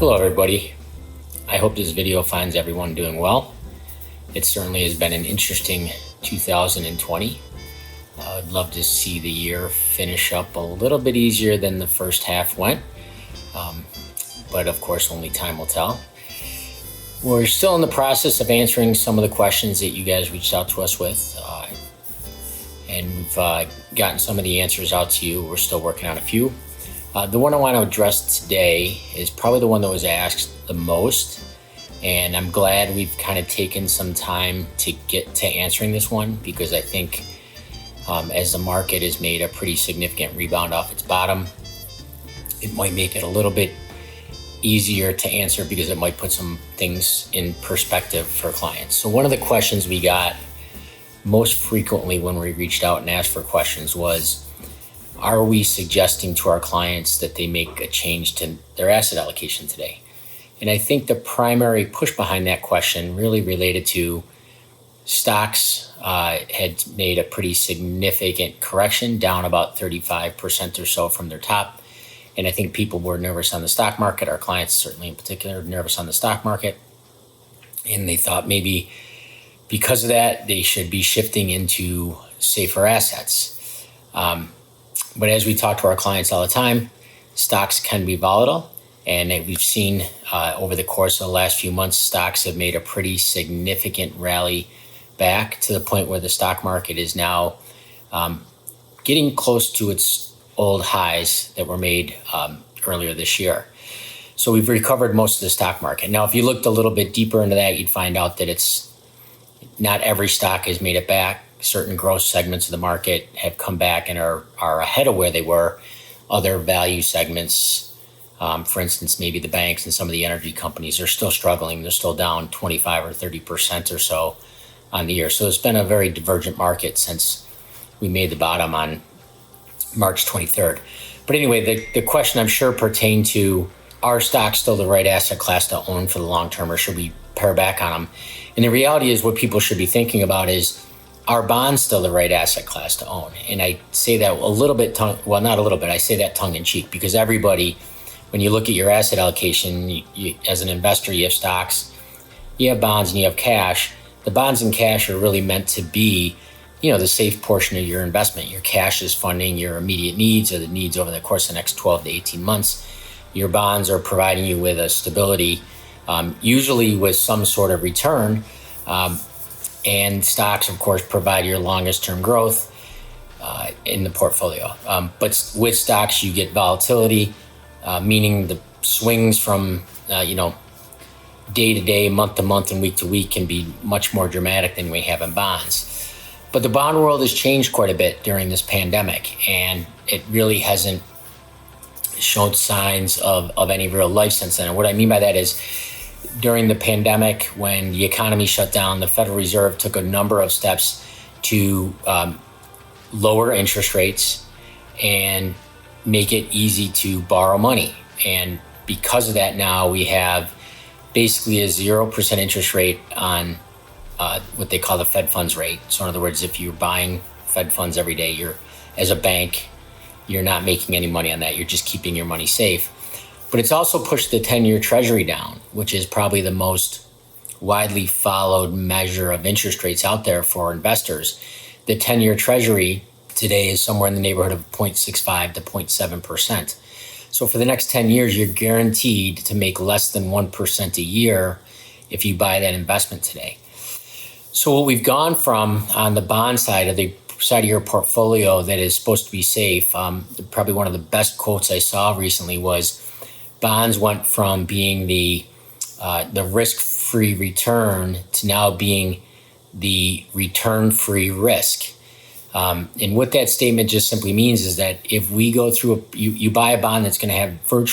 Hello everybody. I hope this video finds everyone doing well. It certainly has been an interesting 2020. I'd love to see the year finish up a little bit easier than the first half went. But of course, only time will tell. We're still in the process of answering some of the questions that you guys reached out to us with. And we've gotten some of the answers out to you. We're still working on a few. The one I want to address today is probably the one that was asked the most. And I'm glad we've kind of taken some time to get to answering this one, because I think as the market has made a pretty significant rebound off its bottom, it might make it a little bit easier to answer because it might put some things in perspective for clients. So one of the questions we got most frequently when we reached out and asked for questions was, are we suggesting to our clients that they make a change to their asset allocation today? And I think the primary push behind that question really related to stocks had made a pretty significant correction, down about 35% or so from their top. And I think people were nervous on the stock market. Our clients, certainly in particular, nervous on the stock market. And they thought maybe because of that, they should be shifting into safer assets. But as we talk to our clients all the time, stocks can be volatile. And we've seen over the course of the last few months, stocks have made a pretty significant rally back to the point where the stock market is now getting close to its old highs that were made earlier this year. So we've recovered most of the stock market. Now, if you looked a little bit deeper into that, you'd find out that it's not every stock has made it back. Certain growth segments of the market have come back and are ahead of where they were. Other value segments, for instance, maybe the banks and some of the energy companies, are still struggling. They're still down 25 or 30% or so on the year. So it's been a very divergent market since we made the bottom on March 23rd. But anyway, the question I'm sure pertained to, are stocks still the right asset class to own for the long term, or should we pare back on them? And the reality is, what people should be thinking about is, are bonds still the right asset class to own? And I say that a little bit, not a little bit, I say that tongue in cheek, because everybody, when you look at your asset allocation, you, as an investor, you have stocks, you have bonds, and you have cash. The bonds and cash are really meant to be, the safe portion of your investment. Your cash is funding your immediate needs, or the needs over the course of the next 12 to 18 months. Your bonds are providing you with a stability, usually with some sort of return. And stocks, of course, provide your longest term growth in the portfolio. But with stocks, you get volatility, meaning the swings from, day to day, month to month, and week to week can be much more dramatic than we have in bonds. But the bond world has changed quite a bit during this pandemic, and it really hasn't shown signs of any real life since then. And what I mean by that is, during the pandemic, when the economy shut down, the Federal Reserve took a number of steps to lower interest rates and make it easy to borrow money. And because of that, now we have basically a 0% interest rate on what they call the Fed funds rate. So in other words, if you're buying Fed funds every day, as a bank, you're not making any money on that. You're just keeping your money safe. But it's also pushed the 10-year Treasury down, which is probably the most widely followed measure of interest rates out there for investors. The 10-year Treasury today is somewhere in the neighborhood of 0.65 to 0.7%. So for the next 10 years, you're guaranteed to make less than 1% a year if you buy that investment today. So what we've gone from on the bond side of your portfolio that is supposed to be safe, probably one of the best quotes I saw recently was, bonds went from being the risk-free return to now being the return-free risk. And what that statement just simply means is that if we go through, you buy a bond that's going to have it's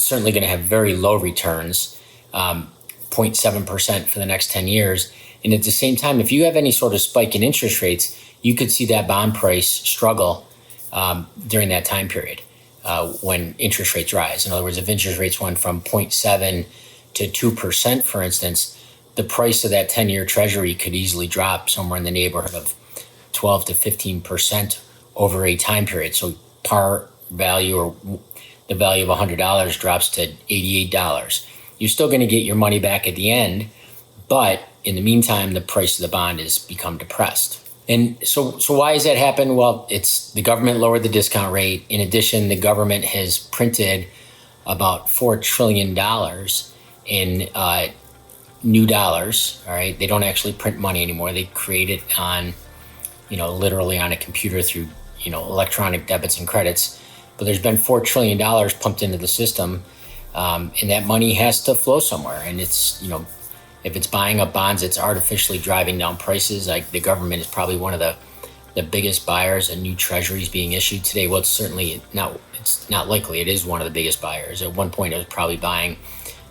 certainly going to have very low returns, 0.7% for the next 10 years. And at the same time, if you have any sort of spike in interest rates, you could see that bond price struggle during that time period. When interest rates rise. In other words, if interest rates went from 0.7 to 2%, for instance, the price of that 10-year Treasury could easily drop somewhere in the neighborhood of 12 to 15% over a time period. So par value, or the value of $100 drops to $88. You're still going to get your money back at the end, but in the meantime, the price of the bond has become depressed. And so why has that happened? Well, it's the government lowered the discount rate. In addition, the government has printed about $4 trillion in new dollars. All right, they don't actually print money anymore. They create it on, literally on a computer through, electronic debits and credits. But there's been $4 trillion pumped into the system, and that money has to flow somewhere. And it's, if it's buying up bonds, it's artificially driving down prices. Like the government is probably one of the biggest buyers of new treasuries being issued today. Well, it's certainly not. It's not likely. It is one of the biggest buyers. At one point, it was probably buying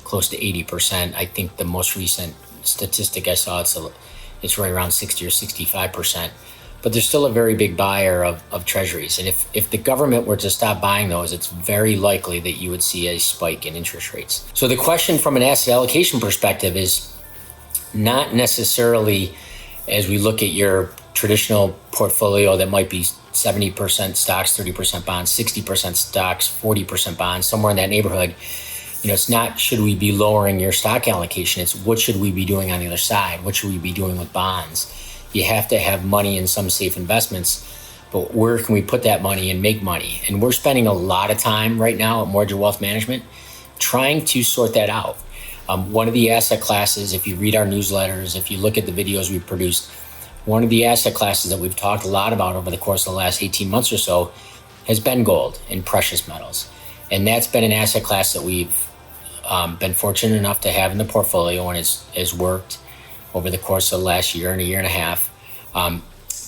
close to 80%. I think the most recent statistic I saw, it's right around 60 or 65%. But there's still a very big buyer of treasuries. And if the government were to stop buying those, it's very likely that you would see a spike in interest rates. So the question from an asset allocation perspective is not necessarily, as we look at your traditional portfolio that might be 70% stocks, 30% bonds, 60% stocks, 40% bonds, somewhere in that neighborhood. It's not should we be lowering your stock allocation, it's what should we be doing on the other side? What should we be doing with bonds? You have to have money in some safe investments, but where can we put that money and make money? And we're spending a lot of time right now at Morgia Wealth Management trying to sort that out. One of the asset classes, if you read our newsletters, if you look at the videos we've produced, one of the asset classes that we've talked a lot about over the course of the last 18 months or so has been gold and precious metals. And that's been an asset class that we've been fortunate enough to have in the portfolio and has worked over the course of the last year and a year and a half.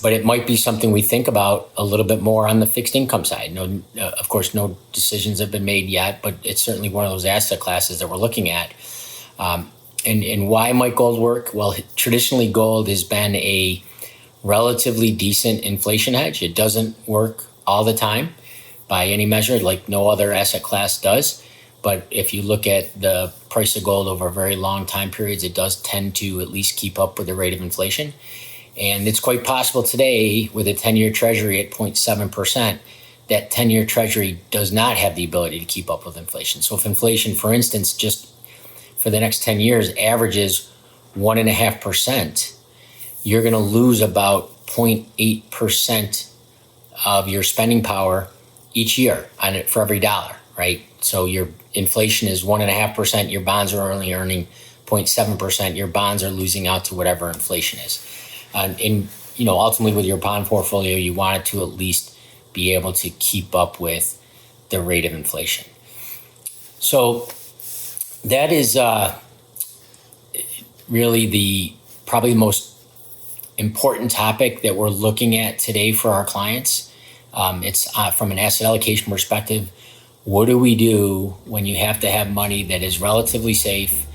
But it might be something we think about a little bit more on the fixed income side. No, of course, no decisions have been made yet, but it's certainly one of those asset classes that we're looking at. And why might gold work? Well, traditionally gold has been a relatively decent inflation hedge. It doesn't work all the time by any measure, like no other asset class does. But if you look at the price of gold over very long time periods, it does tend to at least keep up with the rate of inflation. And it's quite possible today with a 10-year treasury at 0.7%, that 10-year treasury does not have the ability to keep up with inflation. So if inflation, for instance, just for the next 10 years averages 1.5%, you're going to lose about 0.8% of your spending power each year on it for every dollar, right? So your inflation is 1.5%, your bonds are only earning 0.7%, your bonds are losing out to whatever inflation is. And ultimately with your bond portfolio, you want it to at least be able to keep up with the rate of inflation. So that is really probably the most important topic that we're looking at today for our clients. It's from an asset allocation perspective. What do we do when you have to have money that is relatively safe,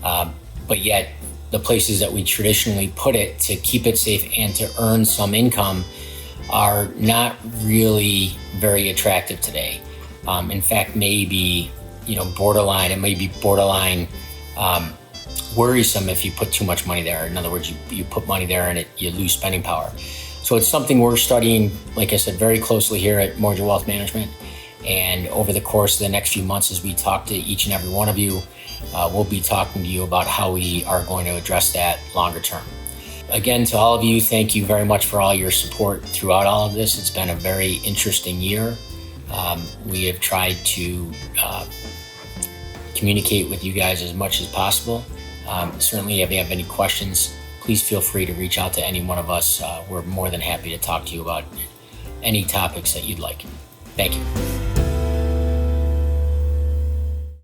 but yet the places that we traditionally put it to keep it safe and to earn some income are not really very attractive today. In fact, maybe borderline. It may be borderline worrisome if you put too much money there. In other words, you put money there and you lose spending power. So it's something we're studying, like I said, very closely here at Morgia Wealth Management. And over the course of the next few months, as we talk to each and every one of you, we'll be talking to you about how we are going to address that longer term. Again, to all of you, thank you very much for all your support throughout all of this. It's been a very interesting year. We have tried to communicate with you guys as much as possible. Certainly, if you have any questions, please feel free to reach out to any one of us. We're more than happy to talk to you about any topics that you'd like. Thank you.